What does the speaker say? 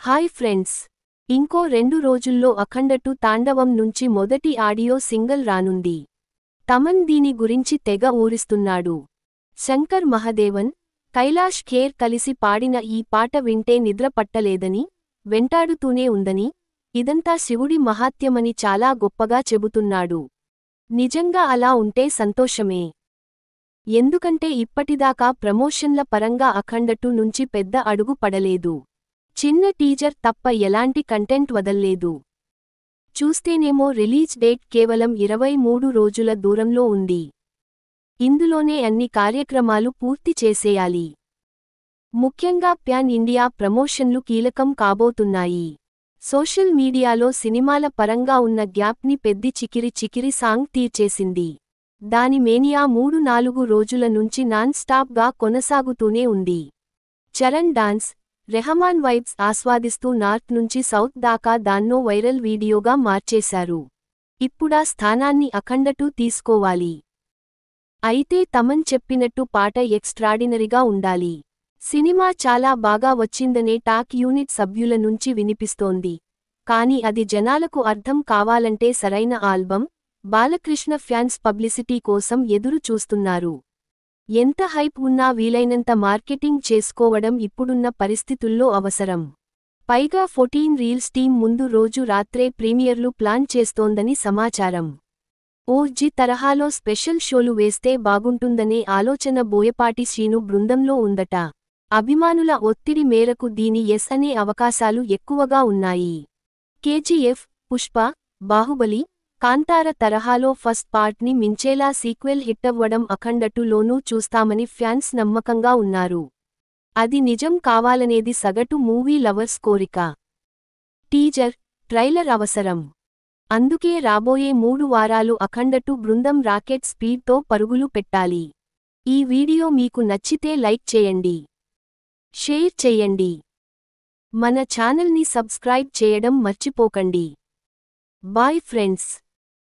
Hi friends, ఇంకో 2 రోజుల్లో అఖండ 2 తాండవం నుంచి మొదటి ఆడియో సింగిల్ రానుంది. తమన్ దీని గురించి తెగ ఊరిస్తున్నాడు. శంకర్ మహదేవన్, కైలాష్ ఖేర్ కలిసి పాడిన ఈ పాట వింటే నిద్ర పట్టలేదని, వెంటాడుతూనే ఉందని, ఇదంతా శివుడి మహాత్మ్యమని చాలా గొప్పగా చెబుతున్నాడు. నిజంగా అలా ఉంటే సంతోషమే. ఎందుకంటే ఇప్పటిదాకా ప్రమోషన్ల పరంగా అఖండ 2 నుంచి పెద్ద అడుగు పడలేదు. చిన్న టీజర్ తప్ప ఎలాంటి కంటెంట్ వదల్లేదు. చూస్తేనేమో రిలీజ్ డేట్ కేవలం 23 రోజుల దూరంలో ఉంది. ఇందులోనే అన్ని కార్యక్రమాలు పూర్తి చేసేయాలి. ముఖ్యంగా ప్యాన్ ఇండియా ప్రమోషన్లు కీలకం కాబోతున్నాయి. సోషల్ మీడియాలో సినిమాల పరంగా ఉన్న గ్యాప్ని పెద్ది చికిరి సాంగ్ తీర్చేసింది. దాని మేనియా 3-4 రోజుల నుంచి నాన్ స్టాప్ గా కొనసాగుతూనే ఉంది. చరణ్ డాన్స్, రెహమాన్ వైబ్స్ ఆస్వాదిస్తూ నార్త్ నుంచి సౌత్ దాకా దాన్నో వైరల్ వీడియోగా మార్చేశారు. ఇప్పుడా స్థానాన్ని అఖండ 2 తీసుకోవాలి. అయితే తమన్ చెప్పినట్టు పాట ఎక్స్ట్రాడినరీగా ఉండాలి. సినిమా చాలా బాగా వచ్చిందనే టాక్ యూనిట్ సభ్యుల నుంచి వినిపిస్తోంది. కానీ అది జనాలకు అర్థం కావాలంటే సరైన ఆల్బమ్, బాలకృష్ణ ఫ్యాన్స్ పబ్లిసిటీ కోసం ఎదురు చూస్తున్నారు. ఎంత హైప్ ఉన్నా వీలైనంత మార్కెటింగ్ చేసుకోవడం ఇప్పుడున్న పరిస్థితుల్లో అవసరం. పైగా 14 రీల్స్ టీం ముందు రోజు రాత్రే ప్రీమియర్లు ప్లాన్ చేస్తోందని సమాచారం. ఓజీ తరహాలో స్పెషల్ షోలు వేస్తే బాగుంటుందనే ఆలోచన బోయపాటి శ్రీను బృందంలో ఉందట. అభిమానుల ఒత్తిడి మేరకు దీని ఎస్ అనే అవకాశాలు ఎక్కువగా ఉన్నాయి. కేజీఎఫ్, పుష్ప, బాహుబలి, కాంతార తరహాలో ఫస్ట్ పార్ట్ని మించేలా సీక్వెల్ హిట్టవ్వడం అఖండ 2లోనూ చూస్తామని ఫ్యాన్స్ నమ్మకంగా ఉన్నారు. అది నిజం కావాలనేది సగటు మూవీ లవర్స్ కోరిక. టీజర్, ట్రైలర్ అవసరం. అందుకే రాబోయే 3 వారాలు అఖండ 2 బృందం రాకెట్ స్పీడ్తో పరుగులు పెట్టాలి. ఈ వీడియో మీకు నచ్చితే లైక్ చేయండి, షేర్ చేయండి. మన ఛానల్ని సబ్స్క్రైబ్ చేయడం మర్చిపోకండి. Bye friends.